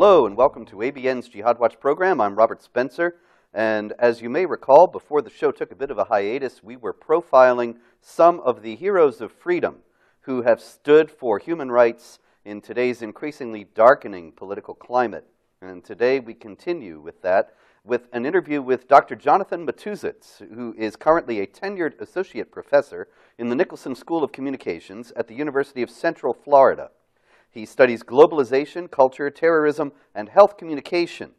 Hello and welcome to ABN's Jihad Watch program. I'm Robert Spencer, and as you may recall, before the show took a bit of a hiatus, we were profiling some of the heroes of freedom who have stood for human rights in today's increasingly darkening political climate. And today we continue with that with an interview with Dr. Jonathan Matusitz, who is currently a tenured associate professor in the Nicholson School of Communications at the University of Central Florida. He studies globalization, culture, terrorism, and health communication.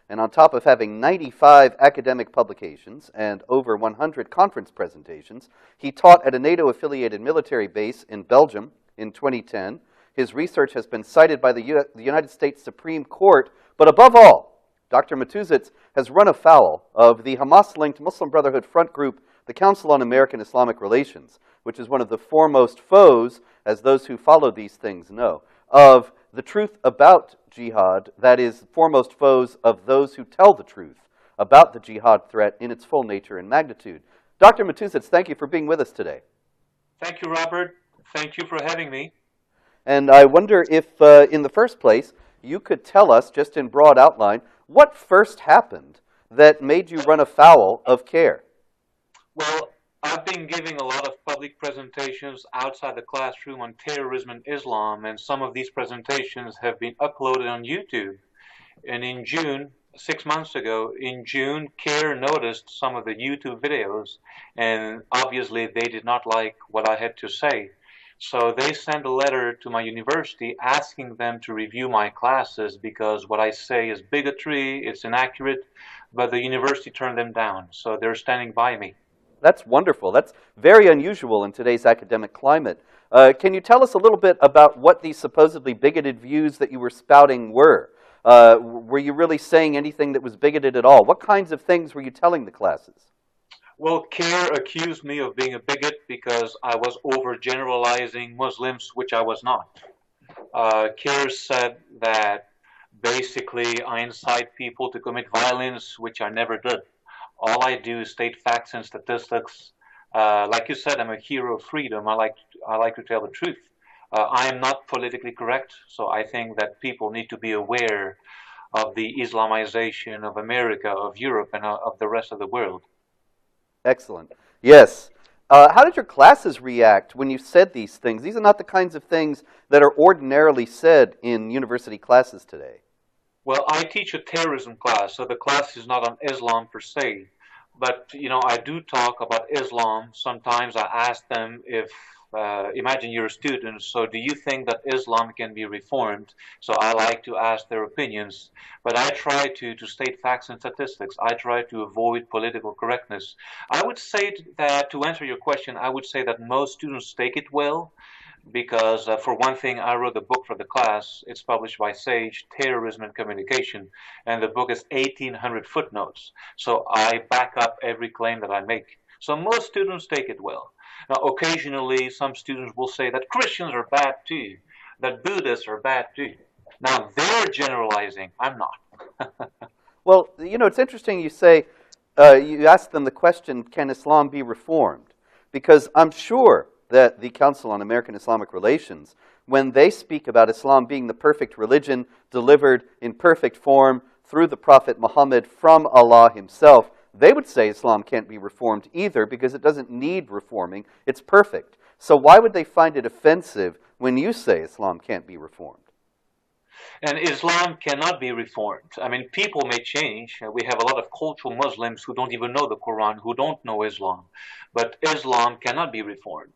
And on top of having 95 academic publications and over 100 conference presentations, he taught at a NATO-affiliated military base in Belgium in 2010. His research has been cited by the United States Supreme Court, but above all, Dr. Matusitz has run afoul of the Hamas-linked Muslim Brotherhood front group, the Council on American-Islamic Relations, which is one of the foremost foes, as those who follow these things know, of the truth about jihad, that is, foremost foes of those who tell the truth about the jihad threat in its full nature and magnitude. Dr. Matusitz, thank you for being with us today. Thank you, Robert. Thank you for having me. And I wonder if, in the first place, you could tell us, just in broad outline, what first happened that made you run afoul of CARE? Well, I've been giving a lot of public presentations outside the classroom on terrorism and Islam, and some of these presentations have been uploaded on YouTube. And in June, 6 months ago, in June, CARE noticed some of the YouTube videos, and obviously they did not like what I had to say. So they sent a letter to my university asking them to review my classes because what I say is bigotry, it's inaccurate, but the university turned them down, so they're standing by me. That's wonderful. That's very unusual in today's academic climate. Can you tell us a little bit about what these supposedly bigoted views that you were spouting were? Were you really saying anything that was bigoted at all? What kinds of things were you telling the classes? Well, CARE accused me of being a bigot because I was overgeneralizing Muslims, which I was not. CARE said that basically I incite people to commit violence, which I never did. All I do is state facts and statistics. Like you said, I'm a hero of freedom. I like to tell the truth. I am not politically correct, so I think that people need to be aware of the Islamization of America, of Europe, and of the rest of the world. Excellent. Yes. How did your classes react when you said these things? These are not the kinds of things that are ordinarily said in university classes today. Well, I teach a terrorism class, so the class is not on Islam per se. But, I do talk about Islam. Sometimes I ask them if, imagine you're a student, so do you think that Islam can be reformed? So I like to ask their opinions. But I try to state facts and statistics. I try to avoid political correctness. I would say that, to answer your question, I would say that most students take it well. Because, for one thing, I wrote a book for the class. It's published by Sage, Terrorism and Communication, and the book is 1,800 footnotes. So I back up every claim that I make. So most students take it well. Now, occasionally, some students will say that Christians are bad too, that Buddhists are bad too. Now, they're generalizing. I'm not. Well, it's interesting you say, you ask them the question, can Islam be reformed? Because I'm sure that the Council on American-Islamic Relations, when they speak about Islam being the perfect religion delivered in perfect form through the Prophet Muhammad from Allah himself, they would say Islam can't be reformed either because it doesn't need reforming. It's perfect. So why would they find it offensive when you say Islam can't be reformed? And Islam cannot be reformed. I mean, people may change. We have a lot of cultural Muslims who don't even know the Quran, who don't know Islam. But Islam cannot be reformed.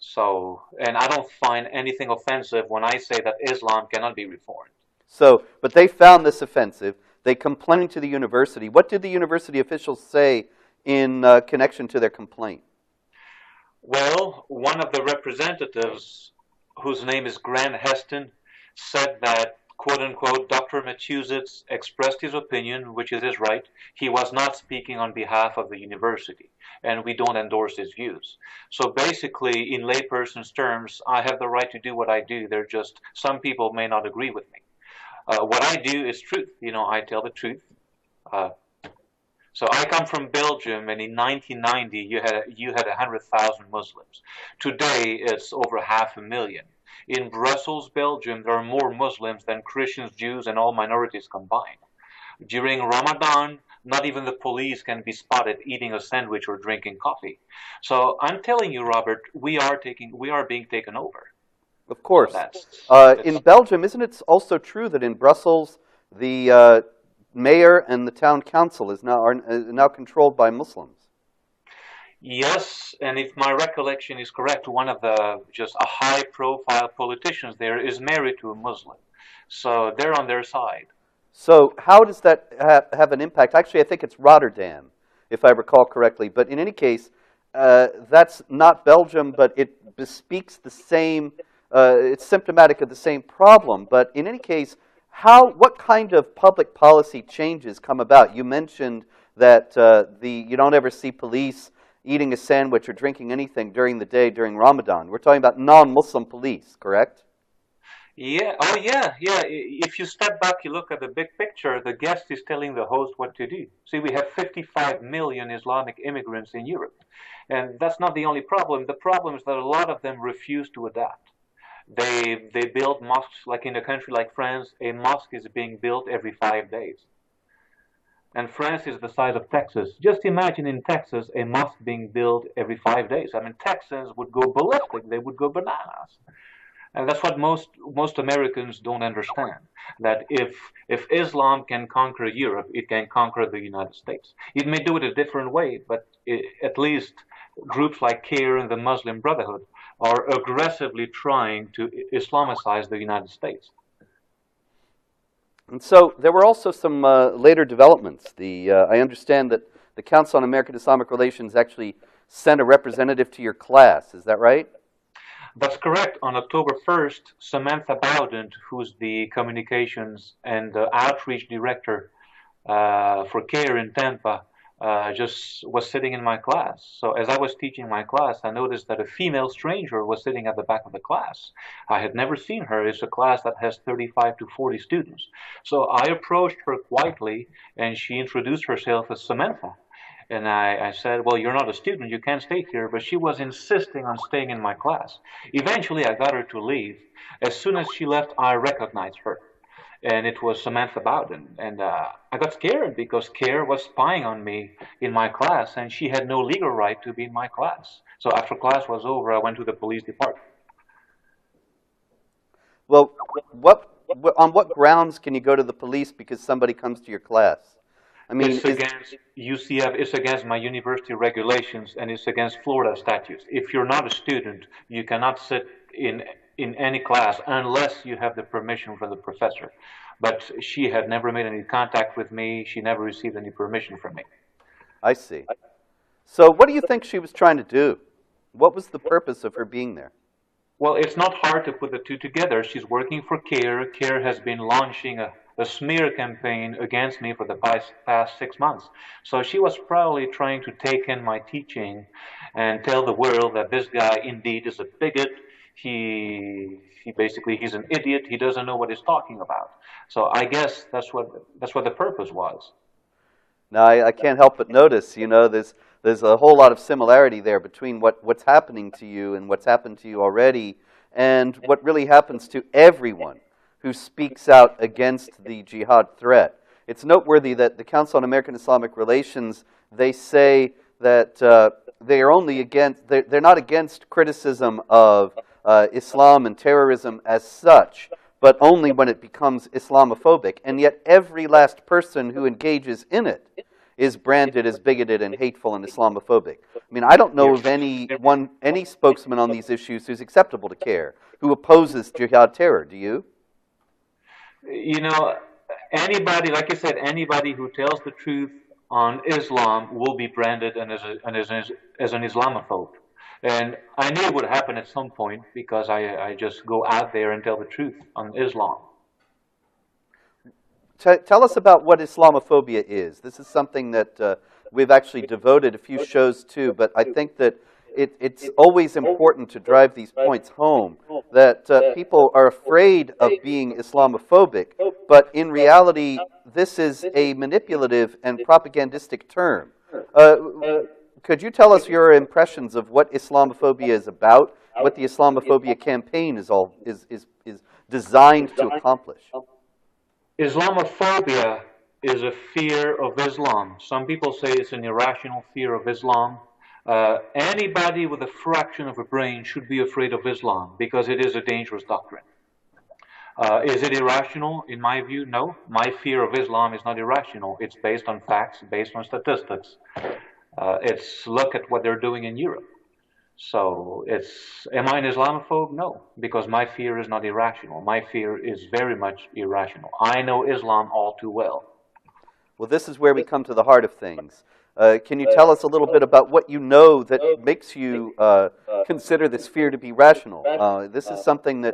So, and I don't find anything offensive when I say that Islam cannot be reformed. So, but they found this offensive. They complained to the university. What did the university officials say in connection to their complaint? Well, one of the representatives, whose name is Grant Heston, said that, quote-unquote, Dr. Matusitz expressed his opinion, which is his right. He was not speaking on behalf of the university, and we don't endorse his views. So basically, in layperson's terms, I have the right to do what I do. They're just, some people may not agree with me. What I do is truth. I tell the truth. So I come from Belgium, and in 1990 you had 100,000 Muslims. Today it's over 500,000. In Brussels, Belgium, there are more Muslims than Christians, Jews, and all minorities combined. During Ramadan, not even the police can be spotted eating a sandwich or drinking coffee. So I'm telling you, Robert, we are being taken over. Of So course. In that's Belgium, isn't it also true that in Brussels, the mayor and the town council is now controlled by Muslims? Yes, and if my recollection is correct, one of the just a high-profile politicians there is married to a Muslim, so they're on their side. So how does that have an impact? Actually, I think it's Rotterdam, if I recall correctly. But in any case, that's not Belgium, but it bespeaks the same, it's symptomatic of the same problem. But in any case, what kind of public policy changes come about? You mentioned that you don't ever see police eating a sandwich or drinking anything during the day during Ramadan. We're talking about non-Muslim police, correct? Yeah, oh yeah, yeah. If you step back, you look at the big picture, the guest is telling the host what to do. See, we have 55 million Islamic immigrants in Europe. And that's not the only problem. The problem is that a lot of them refuse to adapt. They build mosques, like in a country like France, a mosque is being built every 5 days. And France is the size of Texas. Just imagine in Texas a mosque being built every 5 days. I mean, Texans would go ballistic. They would go bananas. And that's what most Americans don't understand. That if Islam can conquer Europe, it can conquer the United States. It may do it a different way, but at least groups like CARE and the Muslim Brotherhood are aggressively trying to Islamicize the United States. And so there were also some later developments. I understand that the Council on American Islamic Relations actually sent a representative to your class. Is that right? That's correct. On October 1st, Samantha Bowden, who's the communications and outreach director for CARE in Tampa, just was sitting in my class. So as I was teaching my class, I noticed that a female stranger was sitting at the back of the class. I had never seen her. It's a class that has 35 to 40 students. So I approached her quietly, and she introduced herself as Samantha. And I said, well, you're not a student, you can't stay here. But she was insisting on staying in my class. Eventually, I got her to leave. As soon as she left, I recognized her. And it was Samantha Bowden. And I got scared because CARE was spying on me in my class, and she had no legal right to be in my class. So after class was over, I went to the police department. Well, on what grounds can you go to the police because somebody comes to your class? I mean, It's against UCF, it's against my university regulations, and it's against Florida statutes. If you're not a student, you cannot sit in any class unless you have the permission from the professor. But she had never made any contact with me. She never received any permission from me. I see. So what do you think she was trying to do? What was the purpose of her being there? Well, it's not hard to put the two together. She's working for CARE. CARE has been launching a smear campaign against me for the past 6 months. So she was probably trying to take in my teaching and tell the world that this guy indeed is a bigot. He's an idiot. He doesn't know what he's talking about. So I guess that's what the purpose was. Now, I can't help but notice, there's a whole lot of similarity there between what's happening to you and what's happened to you already and what really happens to everyone who speaks out against the jihad threat. It's noteworthy that the Council on American Islamic Relations, they say that they are only against, they're not against criticism of Islam and terrorism as such, but only when it becomes Islamophobic. And yet every last person who engages in it is branded as bigoted and hateful and Islamophobic. I mean, I don't know of any spokesman on these issues who's acceptable to CARE, who opposes jihad terror. Do you? You know, anybody, like I said, anybody who tells the truth on Islam will be branded as an Islamophobe. And I knew it would happen at some point because I just go out there and tell the truth on Islam. Tell us about what Islamophobia is. This is something that we've actually devoted a few shows to, but I think that it's always important to drive these points home, that people are afraid of being Islamophobic, but in reality, this is a manipulative and propagandistic term. Uh, could you tell us your impressions of what Islamophobia is about, what the Islamophobia campaign is designed to accomplish? Islamophobia is a fear of Islam. Some people say it's an irrational fear of Islam. Anybody with a fraction of a brain should be afraid of Islam because it is a dangerous doctrine. Is it irrational? In my view, no. My fear of Islam is not irrational. It's based on facts, based on statistics. It's look at what they're doing in Europe. So am I an Islamophobe? No, because my fear is not irrational. My fear is very much irrational. I know Islam all too well. Well, this is where we come to the heart of things. Can you tell us a little bit about what you know that makes you consider this fear to be rational? This is something that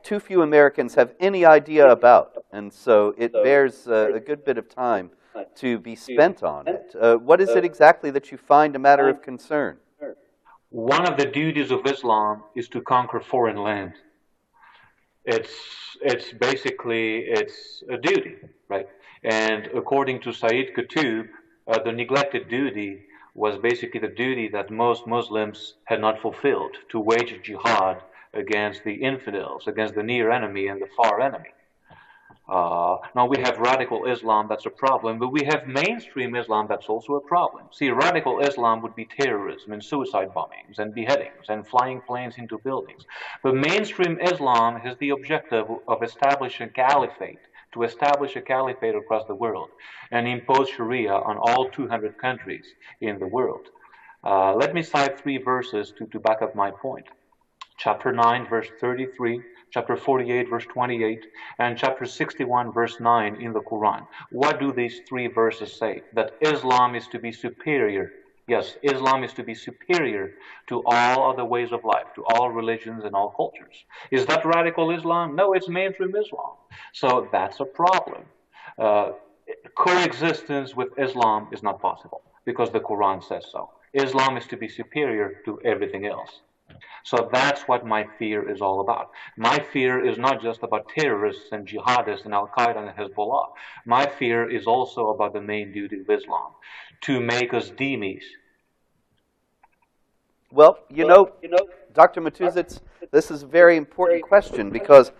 too few Americans have any idea about, and so it bears a good bit of time to be spent on it. What is it exactly that you find a matter of concern? One of the duties of Islam is to conquer foreign land. It's basically a duty, right? And according to Sayyid Qutb, the neglected duty was basically the duty that most Muslims had not fulfilled, to wage jihad against the infidels, against the near enemy and the far enemy. Now we have radical Islam, that's a problem, but we have mainstream Islam, that's also a problem. See, radical Islam would be terrorism and suicide bombings and beheadings and flying planes into buildings. But mainstream Islam has the objective of establishing a caliphate, to establish a caliphate across the world and impose Sharia on all 200 countries in the world. Let me cite 3 verses to back up my point. Chapter 9, verse 33, chapter 48, verse 28, and chapter 61, verse 9 in the Quran. What do these 3 verses say? That Islam is to be superior. Yes, Islam is to be superior to all other ways of life, to all religions and all cultures. Is that radical Islam? No, it's mainstream Islam. So that's a problem. Coexistence with Islam is not possible because the Quran says so. Islam is to be superior to everything else. So that's what my fear is all about. My fear is not just about terrorists and jihadists and Al-Qaeda and Hezbollah. My fear is also about the main duty of Islam, to make us dhimmis. Well, you know, Dr. Matusitz, this is a very important question because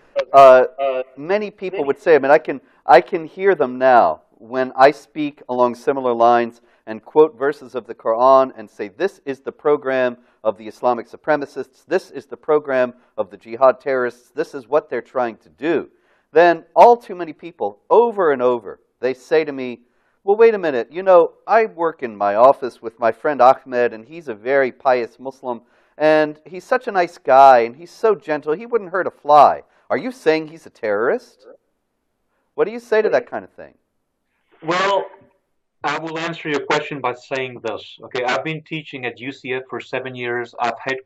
many people would say, I mean, I can hear them now when I speak along similar lines and quote verses of the Quran and say, this is the program of the Islamic supremacists, this is the program of the jihad terrorists, this is what they're trying to do. Then all too many people, over and over, they say to me, well, wait a minute, you know, I work in my office with my friend Ahmed, and he's a very pious Muslim, and he's such a nice guy, and he's so gentle, he wouldn't hurt a fly. Are you saying he's a terrorist? What do you say to that kind of thing? Well, I will answer your question by saying this. Okay, I've been teaching at UCF for 7 years. I've had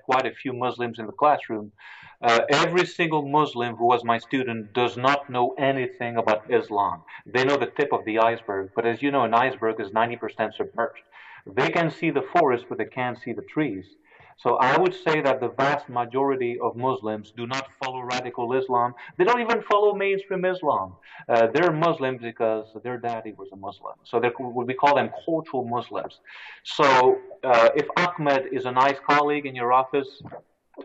quite a few Muslims in the classroom. Every single Muslim who was my student does not know anything about Islam. They know the tip of the iceberg, but as you know, an iceberg is 90% submerged. They can see the forest, but they can't see the trees. So I would say that the vast majority of Muslims do not follow radical Islam. They don't even follow mainstream Islam. They're Muslims because their daddy was a Muslim. So we call them cultural Muslims. So if Ahmed is a nice colleague in your office,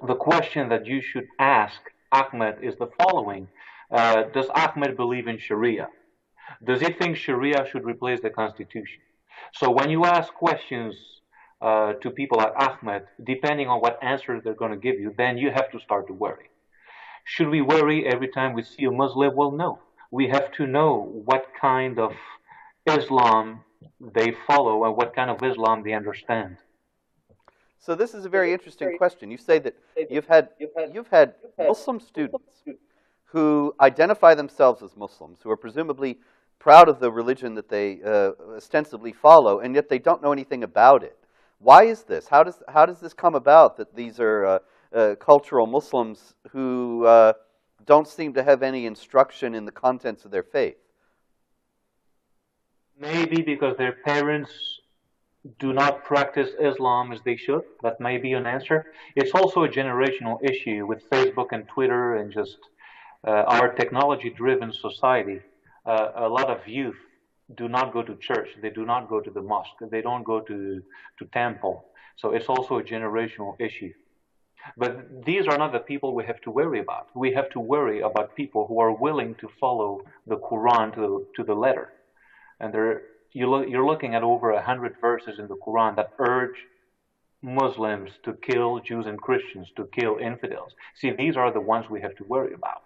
the question that you should ask Ahmed is the following. Does Ahmed believe in Sharia? Does he think Sharia should replace the Constitution? So when you ask questions to people like Ahmed, depending on what answer they're going to give you, then you have to start to worry. Should we worry every time we see a Muslim? Well, no. We have to know what kind of Islam they follow and what kind of Islam they understand. So this is a very interesting question. You say that you've had Muslim students who identify themselves as Muslims, who are presumably proud of the religion that they ostensibly follow, and yet they don't know anything about it. Why is this? How does this come about that these are cultural Muslims who don't seem to have any instruction in the contents of their faith? Maybe because their parents do not practice Islam as they should. That may be an answer. It's also a generational issue with Facebook and Twitter and just our technology-driven society. A lot of youth do not go to church. They do not go to the mosque. They don't go to temple. So it's also a generational issue. But these are not the people we have to worry about. We have to worry about people who are willing to follow the Quran to the letter. And you're looking at over 100 verses in the Quran that urge Muslims to kill Jews and Christians, to kill infidels. See, these are the ones we have to worry about.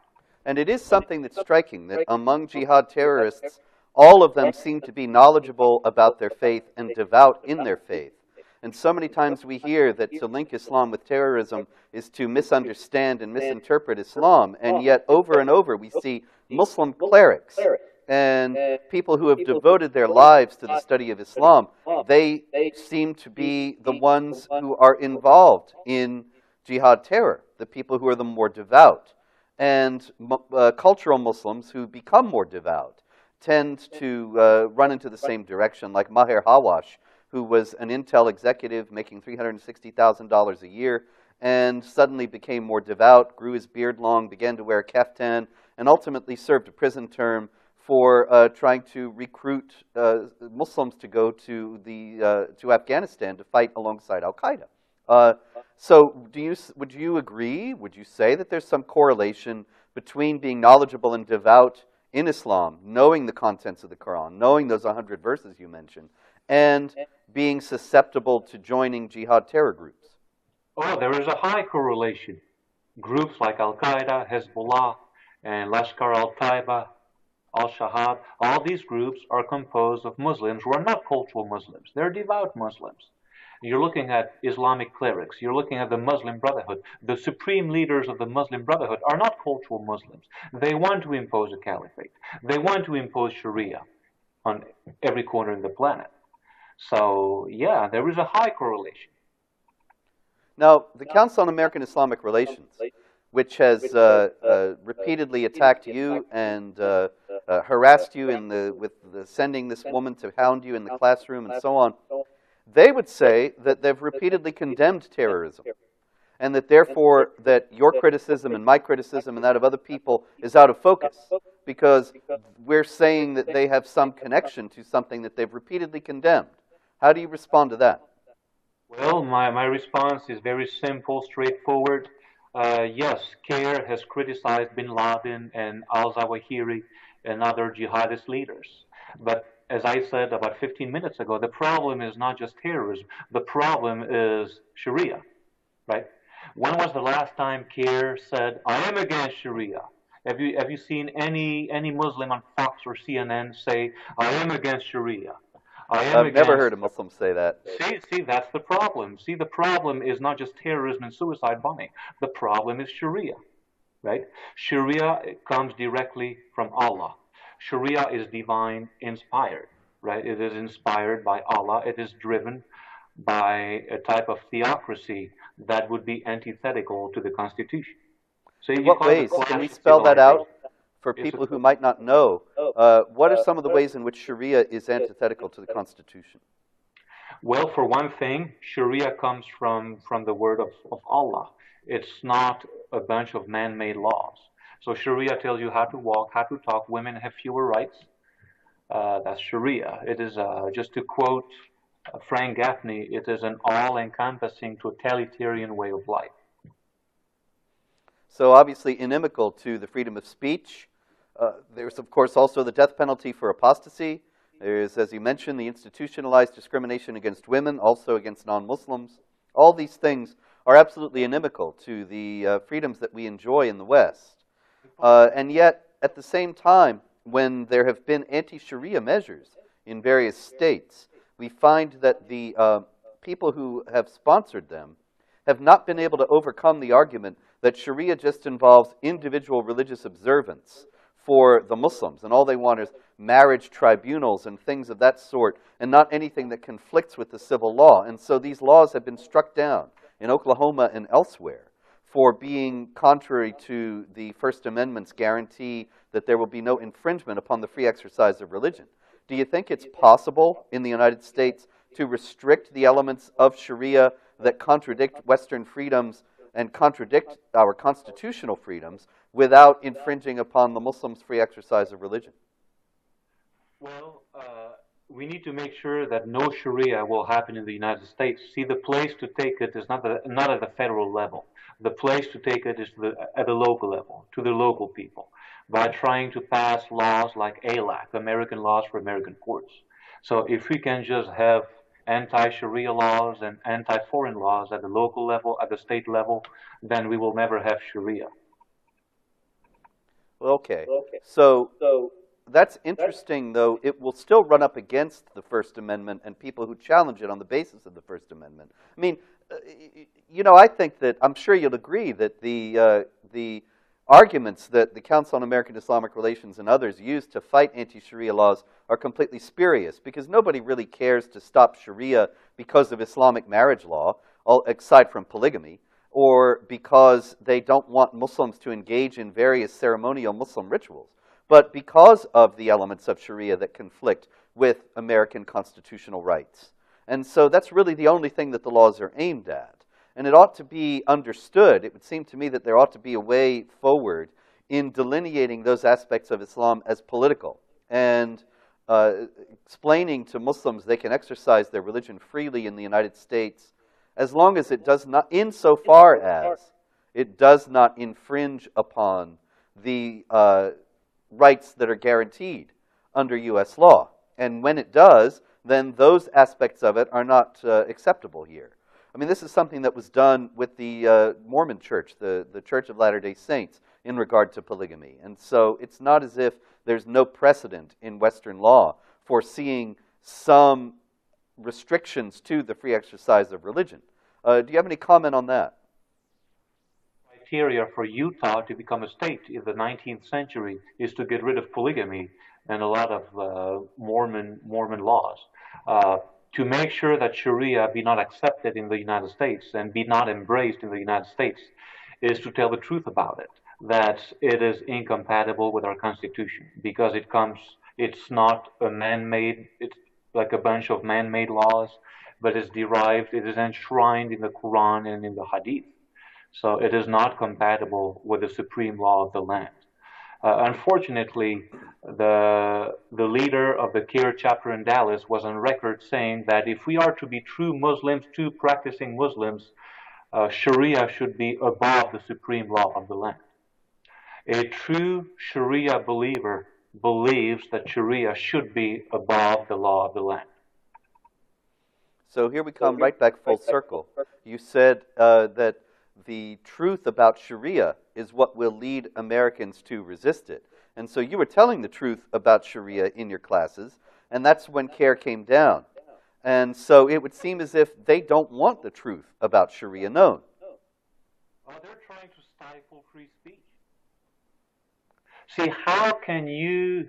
And it is something that's striking that among jihad terrorists, all of them seem to be knowledgeable about their faith and devout in their faith. And so many times we hear that to link Islam with terrorism is to misunderstand and misinterpret Islam, and yet over and over we see Muslim clerics and people who have devoted their lives to the study of Islam. They seem to be the ones who are involved in jihad terror, the people who are the more devout. And cultural Muslims who become more devout tend to run into the same direction, like Maher Hawash, who was an Intel executive making $360,000 a year and suddenly became more devout, grew his beard long, began to wear a kaftan, and ultimately served a prison term for trying to recruit Muslims to go to Afghanistan to fight alongside Al-Qaeda. So would you agree, would you say that there's some correlation between being knowledgeable and devout in Islam, knowing the contents of the Quran, knowing those 100 verses you mentioned, and being susceptible to joining jihad terror groups? Oh, there is a high correlation. Groups like Al-Qaeda, Hezbollah, and Lashkar al-Taiba, Al-Shahab, all these groups are composed of Muslims who are not cultural Muslims. They're devout Muslims. You're looking at Islamic clerics. You're looking at the Muslim Brotherhood. The supreme leaders of the Muslim Brotherhood are not cultural Muslims. They want to impose a caliphate. They want to impose Sharia on every corner of the planet. So, yeah, there is a high correlation. Now, the Council on American Islamic Relations, which has repeatedly attacked you and harassed you with sending this woman to hound you in the classroom and so on, they would say that they've repeatedly condemned terrorism, and that therefore that your criticism and my criticism and that of other people is out of focus, because we're saying that they have some connection to something that they've repeatedly condemned. How do you respond to that? Well, my response is very simple, straightforward. Yes, CARE has criticized bin Laden and al-Zawahiri and other jihadist leaders. But as I said about 15 minutes ago, the problem is not just terrorism. The problem is Sharia, right? When was the last time CARE said, I am against Sharia? Have you seen any Muslim on Fox or CNN say, I am against Sharia? I've never heard a Muslim say that. See, that's the problem. See, the problem is not just terrorism and suicide bombing. The problem is Sharia, right? Sharia comes directly from Allah. Sharia is divine inspired, right? It is inspired by Allah. It is driven by a type of theocracy that would be antithetical to the Constitution. So in what ways? Can we spell that out for people who might not know? What are some of the ways in which Sharia is antithetical to the Constitution? Well, for one thing, Sharia comes from the word of Allah. It's not a bunch of man-made laws. So Sharia tells you how to walk, how to talk. Women have fewer rights. That's Sharia. It is, just to quote Frank Gaffney, it is an all-encompassing totalitarian way of life. So obviously inimical to the freedom of speech. There's, of course, also the death penalty for apostasy. There's, as you mentioned, the institutionalized discrimination against women, also against non-Muslims. All these things are absolutely inimical to the freedoms that we enjoy in the West. And yet, at the same time, when there have been anti-Sharia measures in various states, we find that the people who have sponsored them have not been able to overcome the argument that Sharia just involves individual religious observance for the Muslims, and all they want is marriage tribunals and things of that sort, and not anything that conflicts with the civil law. And so these laws have been struck down in Oklahoma and elsewhere for being contrary to the First Amendment's guarantee that there will be no infringement upon the free exercise of religion. Do you think it's possible in the United States to restrict the elements of Sharia that contradict Western freedoms and contradict our constitutional freedoms without infringing upon the Muslims' free exercise of religion? Well, we need to make sure that no Sharia will happen in the United States. See, the place to take it is not at the federal level. The place to take it is at the local level, to the local people, by trying to pass laws like ALAC, American Laws for American Courts. So if we can just have anti-Sharia laws and anti-foreign laws at the local level, at the state level, then we will never have Sharia. Okay. So that's interesting, though. It will still run up against the First Amendment and people who challenge it on the basis of the First Amendment. I mean, I think that, I'm sure you'll agree, that the arguments that the Council on American Islamic Relations and others use to fight anti-Sharia laws are completely spurious, because nobody really cares to stop Sharia because of Islamic marriage law, aside from polygamy, or because they don't want Muslims to engage in various ceremonial Muslim rituals, but because of the elements of Sharia that conflict with American constitutional rights. And so that's really the only thing that the laws are aimed at. And it ought to be understood, it would seem to me that there ought to be a way forward in delineating those aspects of Islam as political and explaining to Muslims they can exercise their religion freely in the United States as long as it does not, insofar as it does not infringe upon the rights that are guaranteed under U.S. law. And when it does, then those aspects of it are not acceptable here. I mean, this is something that was done with the Mormon Church, the Church of Latter-day Saints, in regard to polygamy. And so it's not as if there's no precedent in Western law for seeing some restrictions to the free exercise of religion. Do you have any comment on that? Criteria for Utah to become a state in the 19th century is to get rid of polygamy and a lot of Mormon laws. To make sure that Sharia be not accepted in the United States and be not embraced in the United States is to tell the truth about it, that it is incompatible with our Constitution, because it's not a man-made, it's like a bunch of man-made laws, but it is enshrined in the Quran and in the Hadith. So it is not compatible with the supreme law of the land. Unfortunately, the leader of the CAIR chapter in Dallas was on record saying that if we are to be true Muslims, true practicing Muslims, Sharia should be above the supreme law of the land. A true Sharia believer believes that Sharia should be above the law of the land. So here we come right back full circle. You said that the truth about Sharia is what will lead Americans to resist it. And so you were telling the truth about Sharia in your classes, and that's when CAIR came down. And so it would seem as if they don't want the truth about Sharia known. Well, they're trying to stifle free speech. See, how can you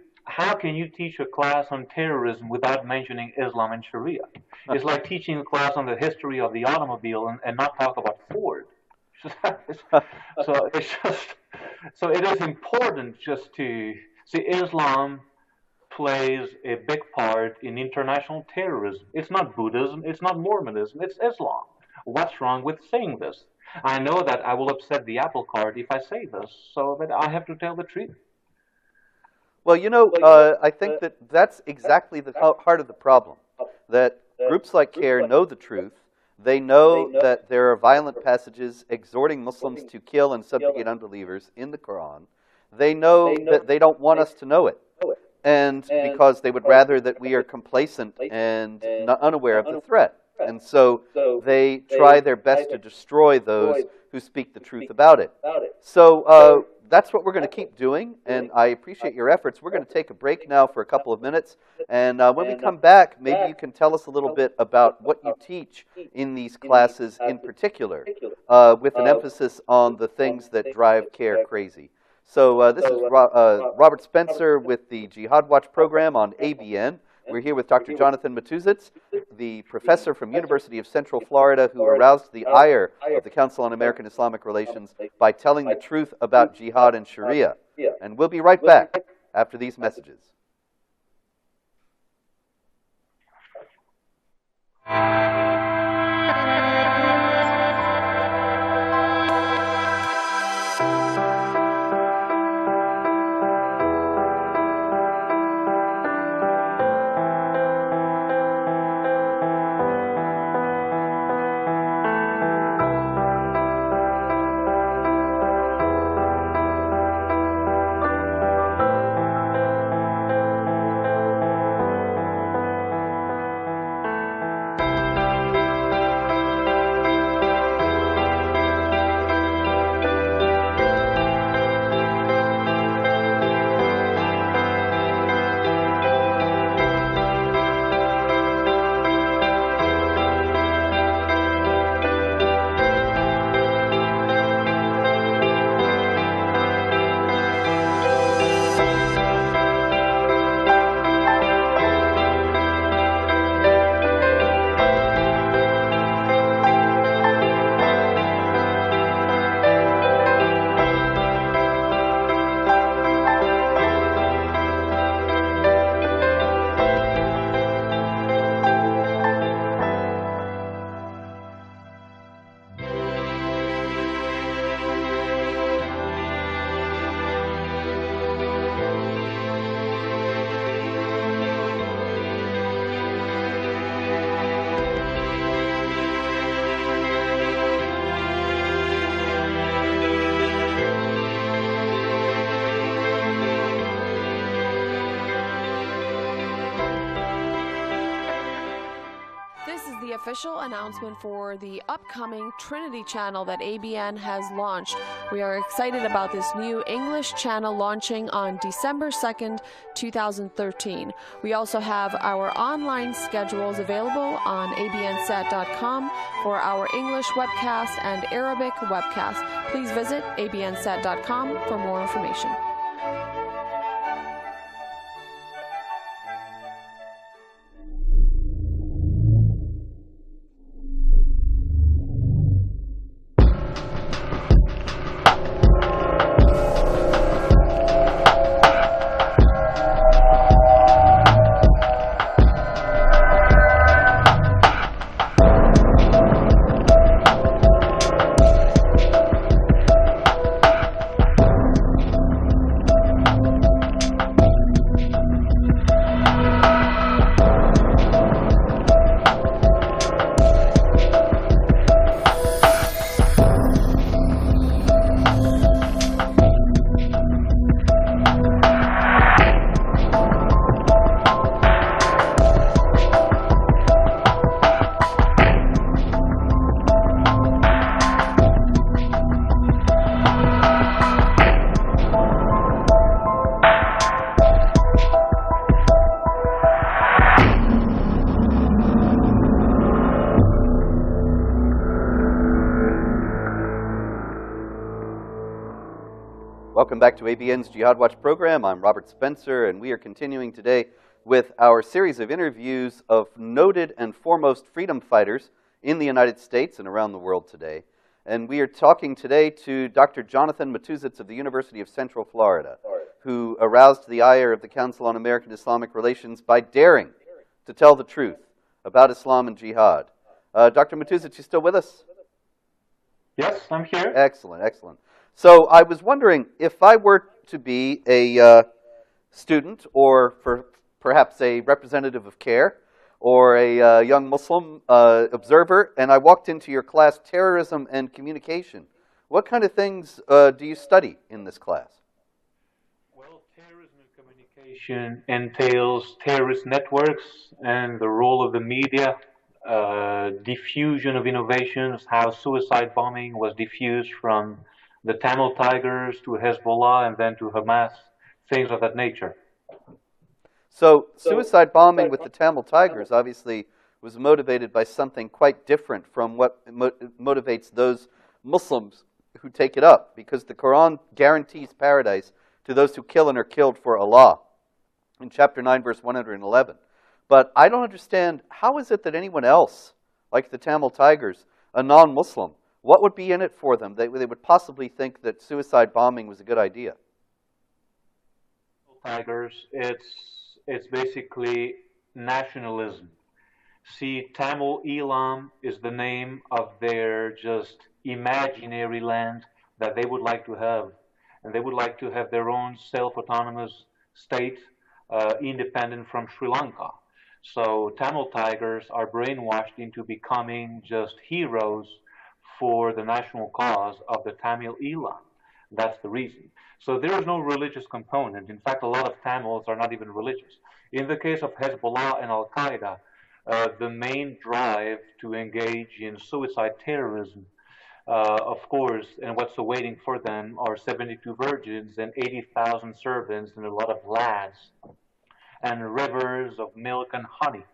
teach a class on terrorism without mentioning Islam and Sharia? It's like teaching a class on the history of the automobile and not talk about Ford. So it is important just to see Islam plays a big part in international terrorism. It's not Buddhism, it's not Mormonism, it's Islam. What's wrong with saying this? I know that I will upset the apple cart if I say this, so that I have to tell the truth. Well, I think that that's exactly the heart of the problem, that groups like CAIR know the truth. They know that there are violent passages exhorting Muslims to kill and subjugate unbelievers in the Quran. They know that they don't want us to know it, and because they would rather that we are complacent and unaware of the threat. And so they try their best to destroy those who speak the truth about it. So that's what we're going to keep doing, and I appreciate your efforts. We're going to take a break now for a couple of minutes, and when we come back, maybe you can tell us a little bit about what you teach in these classes in particular, with an emphasis on the things that drive CAIR crazy. So this is Robert Spencer with the Jihad Watch program on ABN. We're here with Dr. Jonathan Matusitz, the professor from University of Central Florida who aroused the ire of the Council on American Islamic Relations by telling the truth about jihad and Sharia. And we'll be right back after these messages. This is the official announcement for the upcoming Trinity channel that ABN has launched. We are excited about this new English channel launching on December 2nd, 2013. We also have our online schedules available on abnsat.com for our English webcast and Arabic webcast. Please visit abnsat.com for more information. Welcome back to ABN's Jihad Watch program. I'm Robert Spencer, and we are continuing today with our series of interviews of noted and foremost freedom fighters in the United States and around the world today. And we are talking today to Dr. Jonathan Matusitz of the University of Central Florida, who aroused the ire of the Council on American Islamic Relations by daring to tell the truth about Islam and jihad. Dr. Matusitz, you still with us? Yes, I'm here. Excellent, excellent. So I was wondering, if I were to be a student or perhaps a representative of CARE or a young Muslim observer, and I walked into your class, Terrorism and Communication, what kind of things do you study in this class? Well, terrorism and communication entails terrorist networks and the role of the media, diffusion of innovations, how suicide bombing was diffused from the Tamil Tigers to Hezbollah and then to Hamas, things of that nature. So suicide bombing with the Tamil Tigers obviously was motivated by something quite different from what motivates those Muslims who take it up, because the Quran guarantees paradise to those who kill and are killed for Allah in chapter 9, verse 111. But I don't understand, how is it that anyone else, like the Tamil Tigers, a non-Muslim, what would be in it for them? They would possibly think that suicide bombing was a good idea. Tigers, it's basically nationalism. See, Tamil Elam is the name of their just imaginary land that they would like to have. And they would like to have their own self-autonomous state, independent from Sri Lanka. So Tamil Tigers are brainwashed into becoming just heroes for the national cause of the Tamil Elam. That's the reason. So there is no religious component. In fact, a lot of Tamils are not even religious. In the case of Hezbollah and Al-Qaeda, the main drive to engage in suicide terrorism, of course, and what's awaiting for them are 72 virgins and 80,000 servants and a lot of lads and rivers of milk and honey.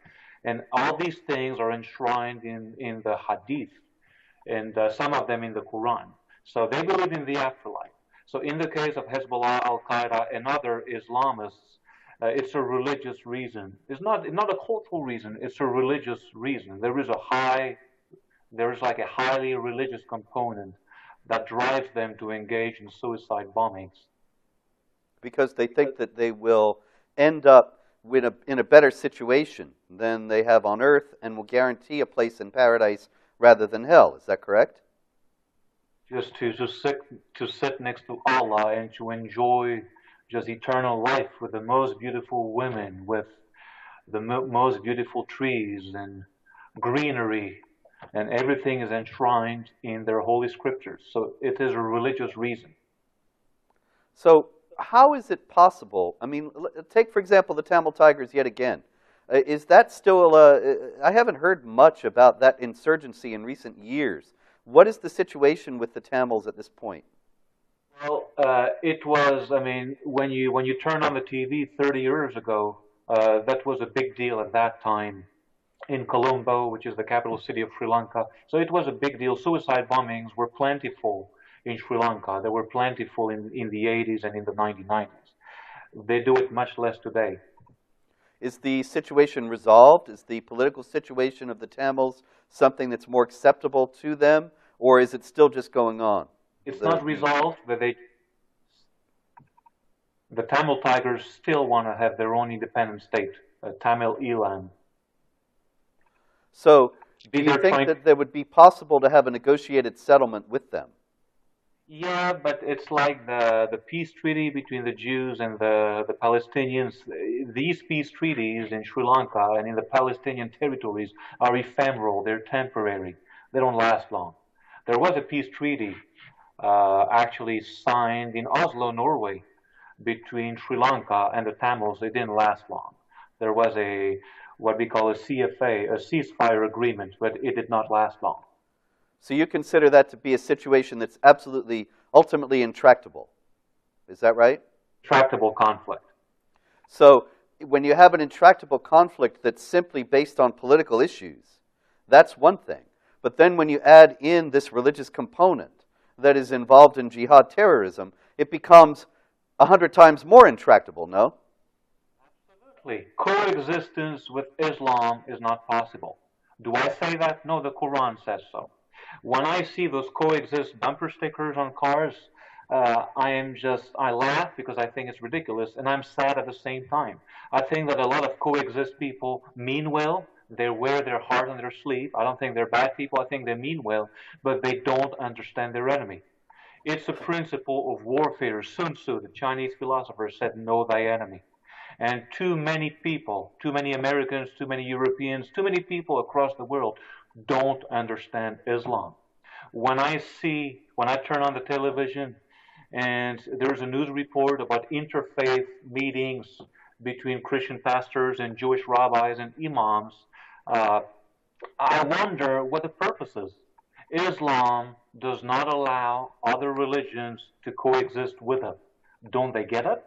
And all these things are enshrined in the Hadith, and some of them in the Quran. So they believe in the afterlife. So in the case of Hezbollah, Al-Qaeda, and other Islamists, it's a religious reason. It's not a cultural reason. It's a religious reason. There is like a highly religious component that drives them to engage in suicide bombings. Because they think that they will end up in a better situation than they have on earth and will guarantee a place in paradise rather than hell. Is that correct? Just to sit next to Allah and to enjoy just eternal life with the most beautiful women, with the most beautiful trees and greenery, and everything is enshrined in their holy scriptures. So it is a religious reason. So how is it possible? I mean, take, for example, the Tamil Tigers yet again. Is that still, I haven't heard much about that insurgency in recent years. What is the situation with the Tamils at this point? Well, it was. I mean, when you turn on the TV 30 years ago, that was a big deal at that time in Colombo, which is the capital city of Sri Lanka. So it was a big deal. Suicide bombings were plentiful in Sri Lanka. They were plentiful in the 80s and in the 1990s. They do it much less today. Is the situation resolved? Is the political situation of the Tamils something that's more acceptable to them, or is it still just going on? It's not resolved, but the Tamil Tigers still want to have their own independent state, Tamil Elam. So, do you think that there would be possible to have a negotiated settlement with them? Yeah, but it's like the peace treaty between the Jews and the Palestinians. These peace treaties in Sri Lanka and in the Palestinian territories are ephemeral. They're temporary. They don't last long. There was a peace treaty actually signed in Oslo, Norway, between Sri Lanka and the Tamils. It didn't last long. There was what we call a CFA, a ceasefire agreement, but it did not last long. So you consider that to be a situation that's absolutely, ultimately intractable. Is that right? Intractable conflict. So when you have an intractable conflict that's simply based on political issues, that's one thing. But then when you add in this religious component that is involved in jihad terrorism, it becomes 100 times more intractable, no? Absolutely. Coexistence with Islam is not possible. Do I say that? No, the Quran says so. When I see those coexist bumper stickers on cars, I laugh because I think it's ridiculous, and I'm sad at the same time. I think that a lot of coexist people mean well. They wear their heart on their sleeve. I don't think they're bad people. I think they mean well, but they don't understand their enemy. It's a principle of warfare. Sun Tzu, the Chinese philosopher, said, know thy enemy. And too many people, too many Americans, too many Europeans, too many people across the world don't understand Islam. When I turn on the television and there's a news report about interfaith meetings between Christian pastors and Jewish rabbis and imams, I wonder what the purpose is. Islam does not allow other religions to coexist with it. Don't they get it?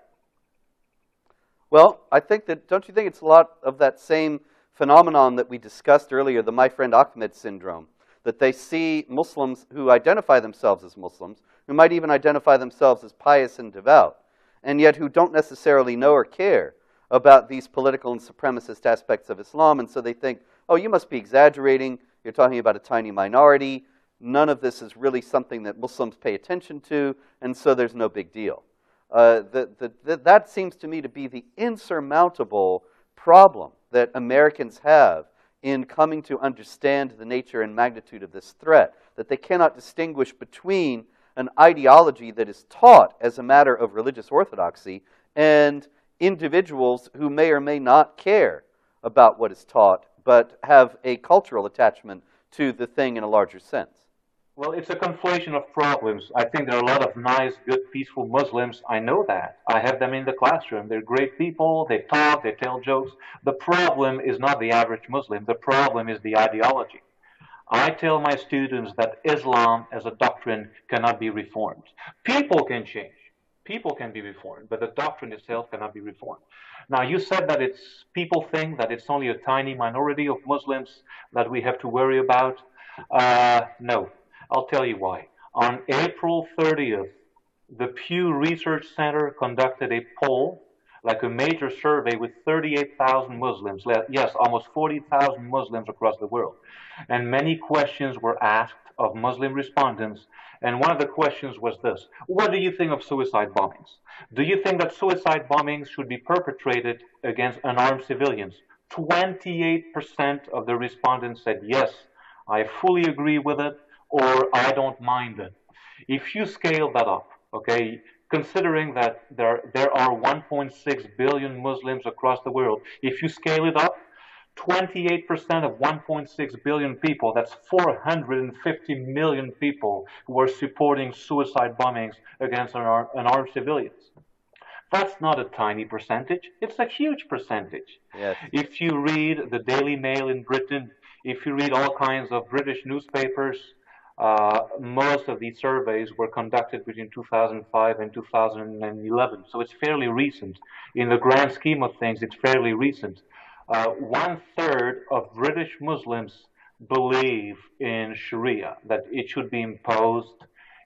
Well, don't you think it's a lot of that same phenomenon that we discussed earlier, the my friend Ahmed syndrome, that they see Muslims who identify themselves as Muslims, who might even identify themselves as pious and devout, and yet who don't necessarily know or care about these political and supremacist aspects of Islam, and so they think, oh, you must be exaggerating, you're talking about a tiny minority, none of this is really something that Muslims pay attention to, and so there's no big deal. That seems to me to be the insurmountable problem that Americans have in coming to understand the nature and magnitude of this threat, that they cannot distinguish between an ideology that is taught as a matter of religious orthodoxy and individuals who may or may not care about what is taught, but have a cultural attachment to the thing in a larger sense. Well, it's a conflation of problems. I think there are a lot of nice, good, peaceful Muslims. I know that. I have them in the classroom. They're great people. They talk. They tell jokes. The problem is not the average Muslim. The problem is the ideology. I tell my students that Islam as a doctrine cannot be reformed. People can change. People can be reformed, but the doctrine itself cannot be reformed. Now, you said that people think that it's only a tiny minority of Muslims that we have to worry about. No. I'll tell you why. On April 30th, the Pew Research Center conducted a poll, like a major survey with 38,000 Muslims. Yes, almost 40,000 Muslims across the world. And many questions were asked of Muslim respondents. And one of the questions was this: what do you think of suicide bombings? Do you think that suicide bombings should be perpetrated against unarmed civilians? 28% of the respondents said yes, I fully agree with it, or I don't mind it. If you scale that up, okay, considering that there are 1.6 billion Muslims across the world, if you scale it up, 28% of 1.6 billion people, that's 450 million people who are supporting suicide bombings against unarmed civilians. That's not a tiny percentage. It's a huge percentage. Yes. If you read the Daily Mail in Britain, if you read all kinds of British newspapers, most of these surveys were conducted between 2005 and 2011. So it's fairly recent. In the grand scheme of things, it's fairly recent. One third of British Muslims believe in Sharia, that it should be imposed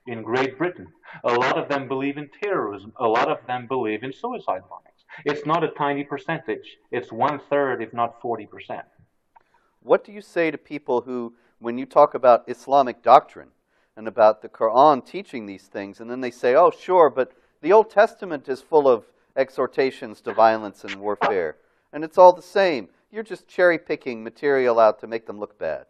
in Great Britain. A lot of them believe in terrorism. A lot of them believe in suicide bombings. It's not a tiny percentage. It's one third, if not 40%. What do you say to people who, when you talk about Islamic doctrine and about the Quran teaching these things, and then they say, oh, sure, but the Old Testament is full of exhortations to violence and warfare, and it's all the same. You're just cherry-picking material out to make them look bad.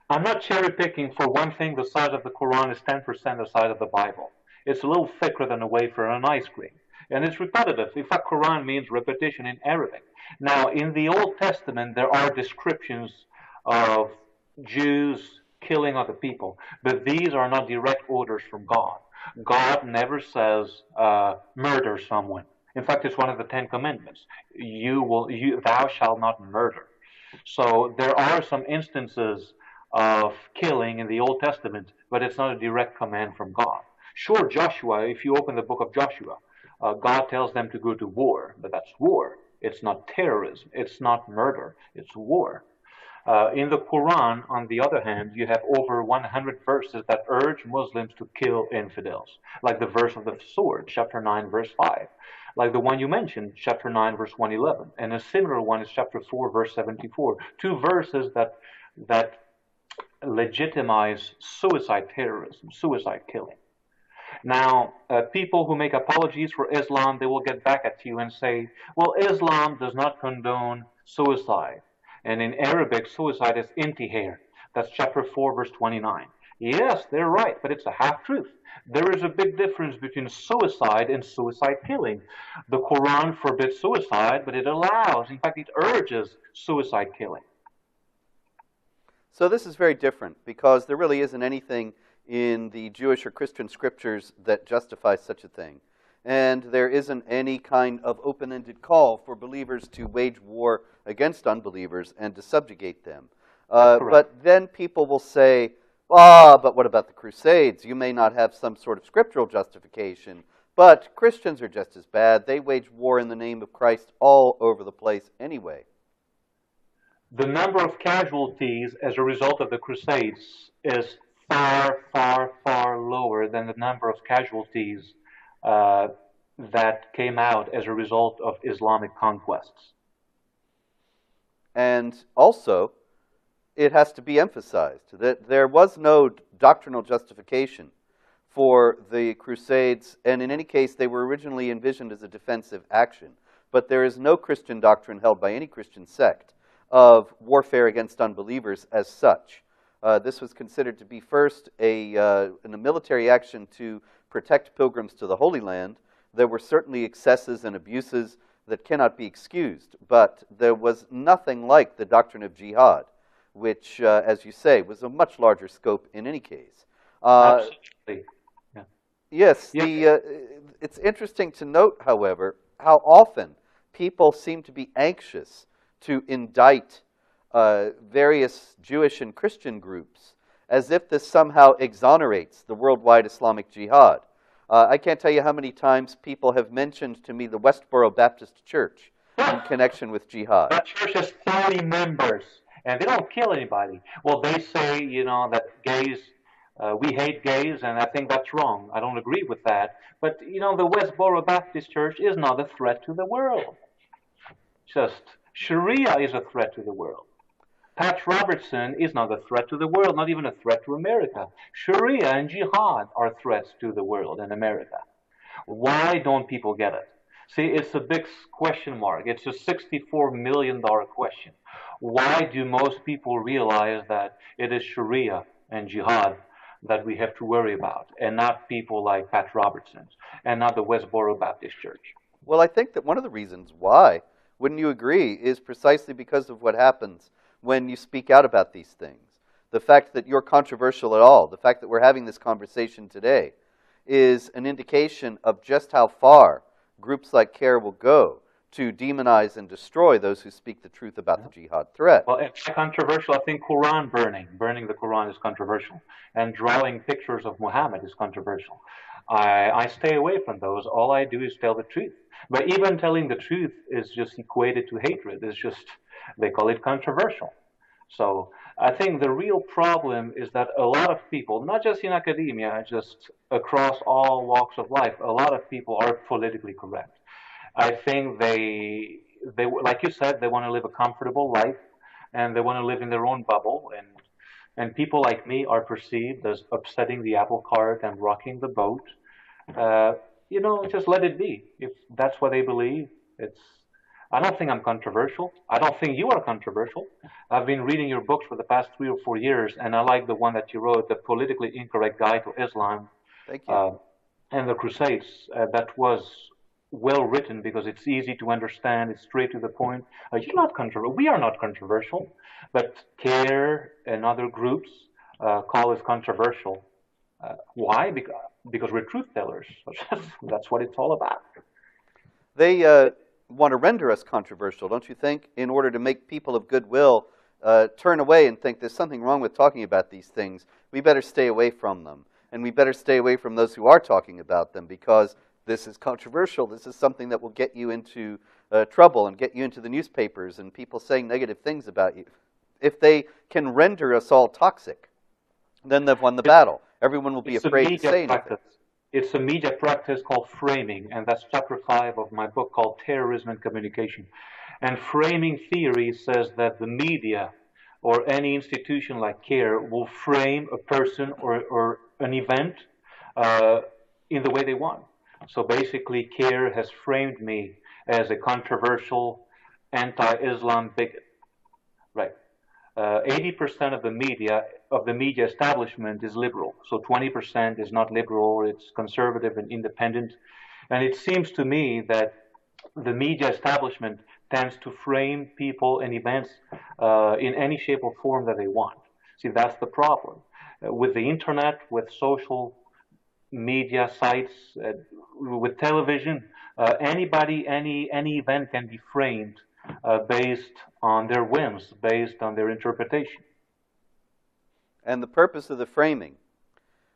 I'm not cherry picking. For one thing, the size of the Quran is 10% the size of the Bible. It's a little thicker than a wafer on an ice cream. And it's repetitive. In fact, Quran means repetition in Arabic. Now, in the Old Testament, there are descriptions of Jews killing other people, but these are not direct orders from God. God never says, murder someone. In fact, it's one of the Ten Commandments. Thou shalt not murder. So there are some instances of killing in the Old Testament, but it's not a direct command from God. Sure, Joshua, if you open the book of Joshua, God tells them to go to war, but that's war. It's not terrorism. It's not murder. It's war. In the Quran, on the other hand, you have over 100 verses that urge Muslims to kill infidels, like the verse of the sword, chapter 9, verse 5, like the one you mentioned, chapter 9, verse 111, and a similar one is chapter 4, verse 74. Two verses that legitimize suicide terrorism, suicide killing. Now, people who make apologies for Islam, they will get back at you and say, well, Islam does not condone suicide. And in Arabic, suicide is intihar. That's chapter 4, verse 29. Yes, they're right, but it's a half-truth. There is a big difference between suicide and suicide killing. The Quran forbids suicide, but it allows, in fact, it urges suicide killing. So this is very different because there really isn't anything in the Jewish or Christian scriptures that justifies such a thing. And there isn't any kind of open-ended call for believers to wage war against unbelievers and to subjugate them. But then people will say, but what about the Crusades? You may not have some sort of scriptural justification, but Christians are just as bad. They wage war in the name of Christ all over the place anyway. The number of casualties as a result of the Crusades is far, far, far lower than the number of casualties that came out as a result of Islamic conquests. And also, it has to be emphasized that there was no doctrinal justification for the Crusades, and in any case, they were originally envisioned as a defensive action. But there is no Christian doctrine held by any Christian sect of warfare against unbelievers as such. This was considered to be first a military action to protect pilgrims to the Holy Land. There were certainly excesses and abuses that cannot be excused, but there was nothing like the doctrine of jihad, which, as you say, was a much larger scope in any case. Absolutely. Yeah. Yes, it's interesting to note, however, how often people seem to be anxious to indict various Jewish and Christian groups as if this somehow exonerates the worldwide Islamic jihad. I can't tell you how many times people have mentioned to me the Westboro Baptist Church in connection with jihad. That church has 30 members, and they don't kill anybody. Well, they say, that gays, we hate gays, and I think that's wrong. I don't agree with that. But, the Westboro Baptist Church is not a threat to the world. Just Sharia is a threat to the world. Pat Robertson is not a threat to the world, not even a threat to America. Sharia and jihad are threats to the world and America. Why don't people get it? See, it's a big question mark. It's a $64 million question. Why do most people realize that it is Sharia and jihad that we have to worry about, and not people like Pat Robertson, and not the Westboro Baptist Church? Well, I think that one of the reasons why, wouldn't you agree, is precisely because of what happens when you speak out about these things. The fact that you're controversial at all, the fact that we're having this conversation today, is an indication of just how far groups like CARE will go to demonize and destroy those who speak the truth about the jihad threat. Well, it's controversial. I think burning the Quran is controversial, and drawing pictures of Muhammad is controversial. I stay away from those. All I do is tell the truth. But even telling the truth is just equated to hatred. It's just, they call it controversial. So I think the real problem is that a lot of people, not just in academia, just across all walks of life, a lot of people are politically correct. I think they like you said, they want to live a comfortable life, and they want to live in their own bubble. And people like me are perceived as upsetting the apple cart and rocking the boat. Just let it be. If that's what they believe, I don't think I'm controversial. I don't think you are controversial. I've been reading your books for the past 3 or 4 years, and I like the one that you wrote, The Politically Incorrect Guide to Islam. Thank you. And the Crusades. That was well written because it's easy to understand. It's straight to the point. You're not controversial. We are not controversial, but CARE and other groups call us controversial. Why? Because we're truth tellers. That's what it's all about. They want to render us controversial, don't you think, in order to make people of goodwill turn away and think there's something wrong with talking about these things. We better stay away from them. And we better stay away from those who are talking about them because this is controversial. This is something that will get you into trouble and get you into the newspapers and people saying negative things about you. If they can render us all toxic, then they've won the battle. Everyone will be afraid to say anything. It's a media practice called framing, and that's chapter 5 of my book called Terrorism and Communication. And framing theory says that the media or any institution like CARE will frame a person or an event in the way they want. So basically, CARE has framed me as a controversial anti-Islam bigot. Right. 80% of the media establishment is liberal. So 20% is not liberal, it's conservative and independent. And it seems to me that the media establishment tends to frame people and events in any shape or form that they want. See, that's the problem. With the internet, with social media sites, with television, anybody, any event can be framed based on their whims, based on their interpretation. And the purpose of the framing,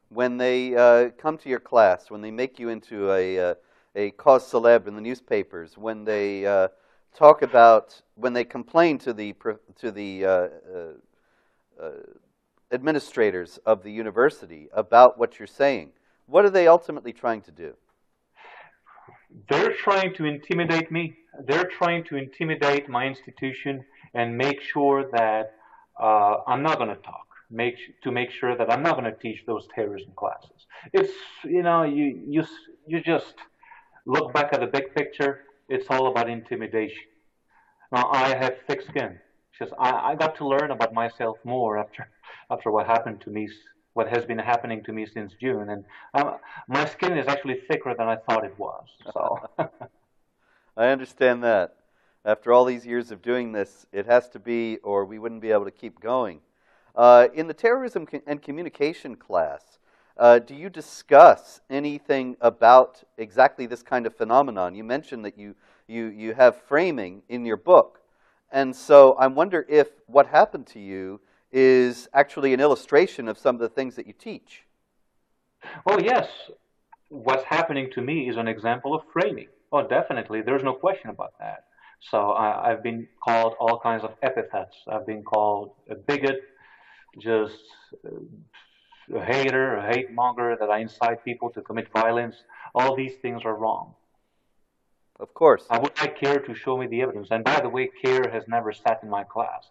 when they come to your class, when they make you into a cause célèbre in the newspapers, when they talk about, when they complain to the administrators of the university about what you're saying, what are they ultimately trying to do? They're trying to intimidate me. They're trying to intimidate my institution and make sure that I'm not going to talk. Make sure that I'm not going to teach those terrorism classes. It's, you just look back at the big picture. It's all about intimidation. Now I have thick skin. Because I got to learn about myself more after what happened to me, what has been happening to me since June, and my skin is actually thicker than I thought it was. So I understand that. After all these years of doing this, it has to be, or we wouldn't be able to keep going. In the terrorism and communication class, do you discuss anything about exactly this kind of phenomenon? You mentioned that you have framing in your book. And so I wonder if what happened to you is actually an illustration of some of the things that you teach. Well, yes. What's happening to me is an example of framing. Oh, definitely. There's no question about that. So I've been called all kinds of epithets. I've been called a bigot, just a hater, a hate monger, that I incite people to commit violence. All these things are wrong. Of course. I would like CARE to show me the evidence. And by the way, CARE has never sat in my class.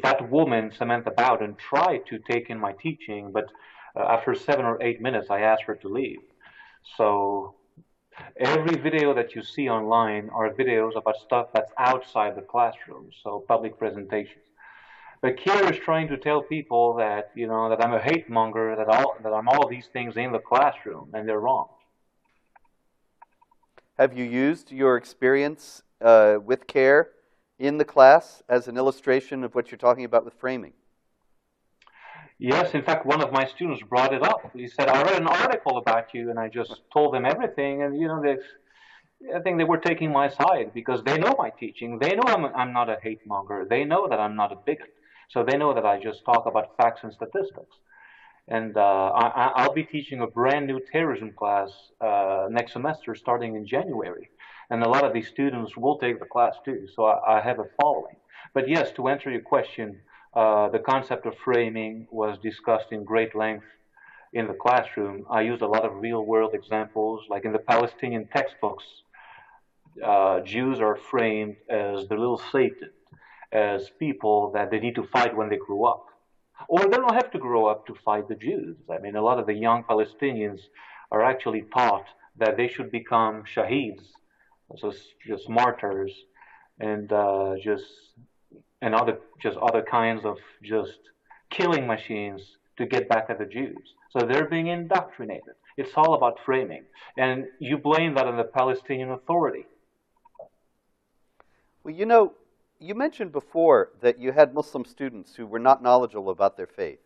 That woman, Samantha Bowden, tried to take in my teaching, but after 7 or 8 minutes, I asked her to leave. So every video that you see online are videos about stuff that's outside the classroom, so public presentations. But CARE is trying to tell people that, that I'm a hate monger, that I'm all these things in the classroom, and they're wrong. Have you used your experience with CARE in the class as an illustration of what you're talking about with framing? Yes, in fact, one of my students brought it up. He said, "I read an article about you," and I just told them everything. And I think they were taking my side because they know my teaching. They know I'm not a hate monger. They know that I'm not a bigot. So they know that I just talk about facts and statistics. And I'll be teaching a brand new terrorism class next semester, starting in January. And a lot of these students will take the class too. So I have a following. But yes, to answer your question, the concept of framing was discussed in great length in the classroom. I used a lot of real world examples, like in the Palestinian textbooks. Jews are framed as the little Satan, as people that they need to fight when they grow up. Or they don't have to grow up to fight the Jews. I mean, a lot of the young Palestinians are actually taught that they should become shaheeds, so just martyrs, and other kinds of just killing machines to get back at the Jews. So they're being indoctrinated. It's all about framing, and you blame that on the Palestinian Authority. Well, you mentioned before that you had Muslim students who were not knowledgeable about their faith.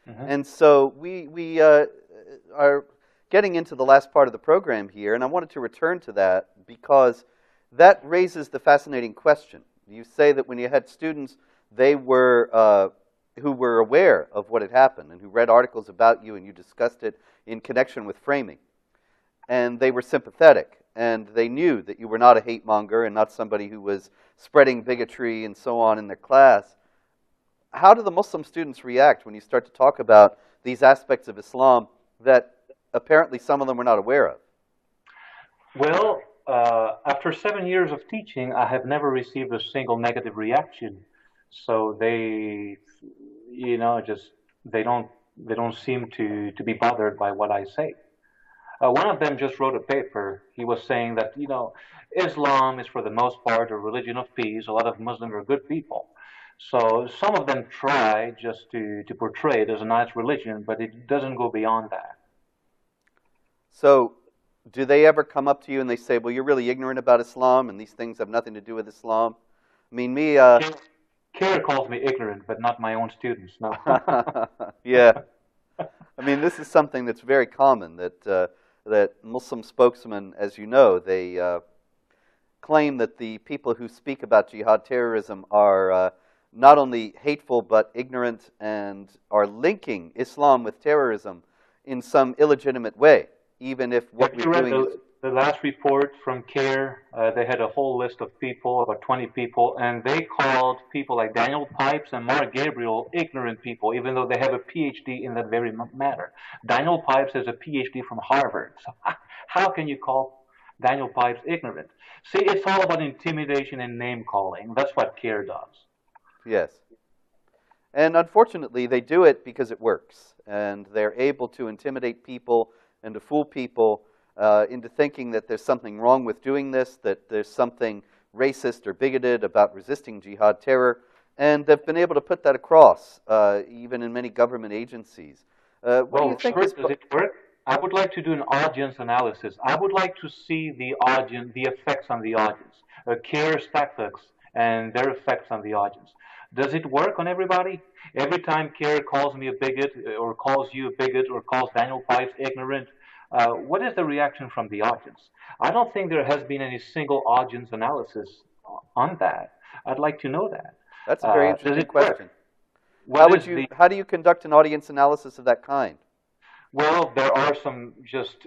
Mm-hmm. And so we are getting into the last part of the program here, and I wanted to return to that because that raises the fascinating question. You say that when you had students, they were who were aware of what had happened and who read articles about you and you discussed it in connection with framing. And they were sympathetic, and they knew that you were not a hate monger and not somebody who was spreading bigotry and so on in their class. How do the Muslim students react when you start to talk about these aspects of Islam that apparently some of them were not aware of? Well, after 7 years of teaching, I have never received a single negative reaction. So they don't seem to be bothered by what I say. One of them just wrote a paper. He was saying that, Islam is for the most part a religion of peace. A lot of Muslims are good people. So some of them try just to portray it as a nice religion, but it doesn't go beyond that. So do they ever come up to you and they say, well, you're really ignorant about Islam and these things have nothing to do with Islam? I mean, Kara calls me ignorant, but not my own students, no. Yeah. I mean, this is something that's very common, that Muslim spokesmen, as you know, they claim that the people who speak about jihad terrorism are not only hateful but ignorant and are linking Islam with terrorism in some illegitimate way, even if what we're doing is... The last report from CARE, they had a whole list of people, about 20 people, and they called people like Daniel Pipes and Mark Gabriel ignorant people, even though they have a PhD in that very matter. Daniel Pipes has a PhD from Harvard. So how can you call Daniel Pipes ignorant? See, it's all about intimidation and name-calling. That's what CARE does. Yes. And unfortunately, they do it because it works. And they're able to intimidate people and to fool people into thinking that there's something wrong with doing this, that there's something racist or bigoted about resisting jihad terror, and they've been able to put that across, even in many government agencies. What do you think does it work? I would like to do an audience analysis. I would like to see the effects on the audience, CARE's tactics and their effects on the audience. Does it work on everybody? Every time CARE calls me a bigot, or calls you a bigot, or calls Daniel Pipes ignorant, what is the reaction from the audience? I don't think there has been any single audience analysis on that. I'd like to know that. That's a very interesting question. How do you conduct an audience analysis of that kind? Well, there are some just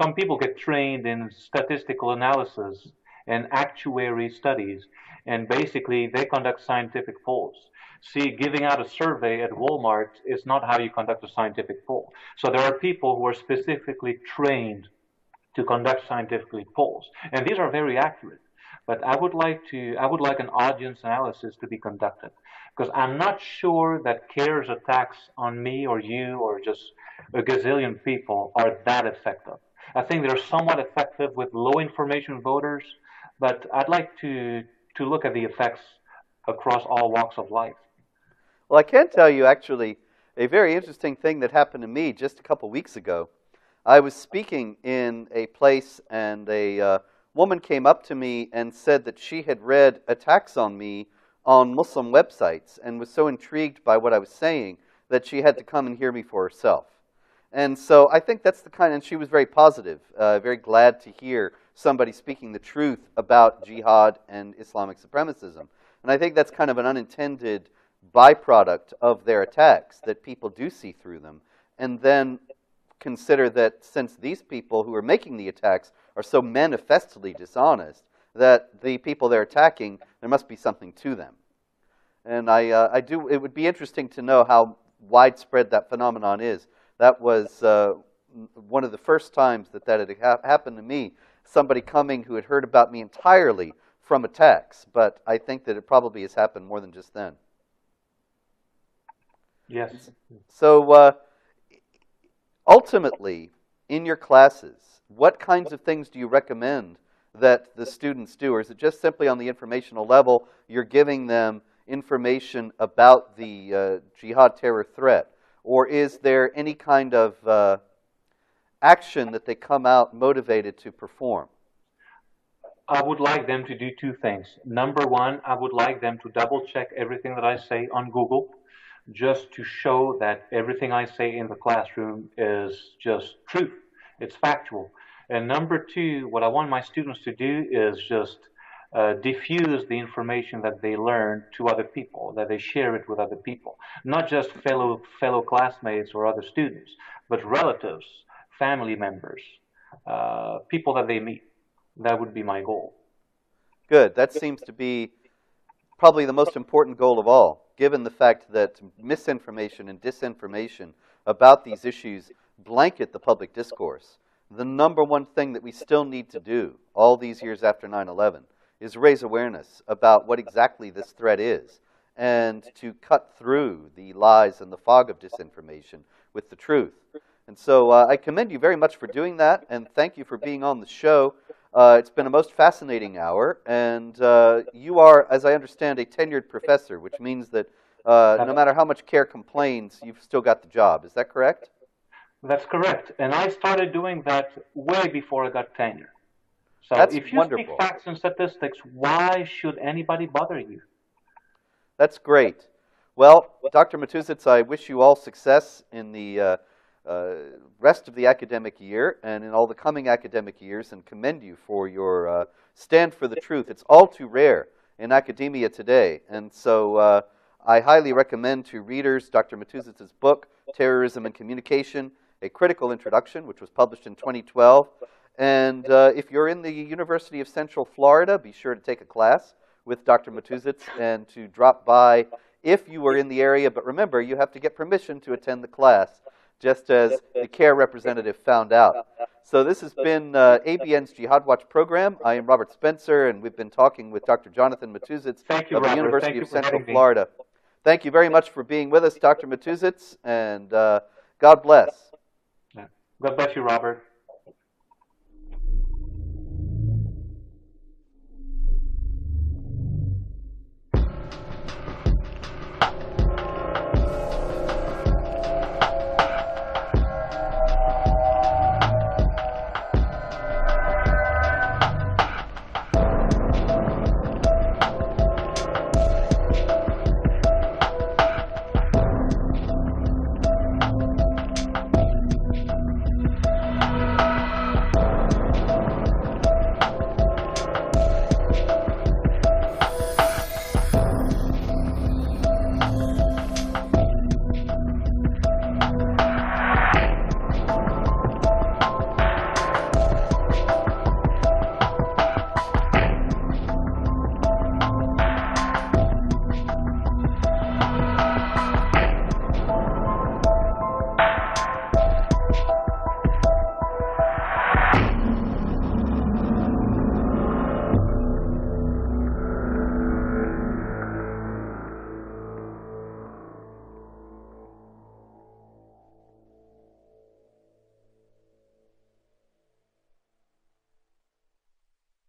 some people get trained in statistical analysis and actuary studies, and basically they conduct scientific polls. See, giving out a survey at Walmart is not how you conduct a scientific poll. So there are people who are specifically trained to conduct scientific polls, and these are very accurate. But I would like an audience analysis to be conducted, because I'm not sure that CARE's attacks on me or you or just a gazillion people are that effective. I think they're somewhat effective with low information voters, but I'd like to look at the effects across all walks of life. Well, I can tell you actually a very interesting thing that happened to me just a couple weeks ago. I was speaking in a place and a woman came up to me and said that she had read attacks on me on Muslim websites and was so intrigued by what I was saying that she had to come and hear me for herself. And so I think that's the kind, and she was very positive, very glad to hear somebody speaking the truth about jihad and Islamic supremacism. And I think that's kind of an unintended byproduct of their attacks, that people do see through them, and then consider that since these people who are making the attacks are so manifestly dishonest, that the people they're attacking, there must be something to them. And it would be interesting to know how widespread that phenomenon is. That was one of the first times that had happened to me, somebody coming who had heard about me entirely from attacks, but I think that it probably has happened more than just then. Yes. So ultimately, in your classes, what kinds of things do you recommend that the students do? Or is it just simply on the informational level, you're giving them information about the jihad terror threat? Or is there any kind of action that they come out motivated to perform? I would like them to do two things. Number one, I would like them to double check everything that I say on Google, just to show that everything I say in the classroom is just truth. It's factual. And number two, what I want my students to do is just diffuse the information that they learn to other people, that they share it with other people. Not just fellow classmates or other students, but relatives, family members, people that they meet. That would be my goal. Good. That seems to be probably the most important goal of all, given the fact that misinformation and disinformation about these issues blanket the public discourse. The number one thing that we still need to do all these years after 9/11 is raise awareness about what exactly this threat is, and to cut through the lies and the fog of disinformation with the truth. And so I commend you very much for doing that, and thank you for being on the show. It's been a most fascinating hour, and you are, as I understand, a tenured professor, which means that no matter how much CARE complains, you've still got the job. Is that correct? That's correct. And I started doing that way before I got tenure. So That's if you wonderful. speak facts and statistics, why should anybody bother you? That's great. Well, Dr. Matusitz, I wish you all success in the rest of the academic year and in all the coming academic years, and commend you for your stand for the truth. It's all too rare in academia today. And so I highly recommend to readers Dr. Matusitz's book, Terrorism and Communication, A Critical Introduction, which was published in 2012. And if you're in the University of Central Florida, be sure to take a class with Dr. Matusitz and to drop by if you are in the area. But remember, you have to get permission to attend the class, just as the CARE representative found out. So this has been ABN's Jihad Watch program. I am Robert Spencer, and we've been talking with Dr. Jonathan Matusitz of the University of Central Florida. Thank you very much for being with us, Dr. Matusitz, and God bless. God bless you, Robert.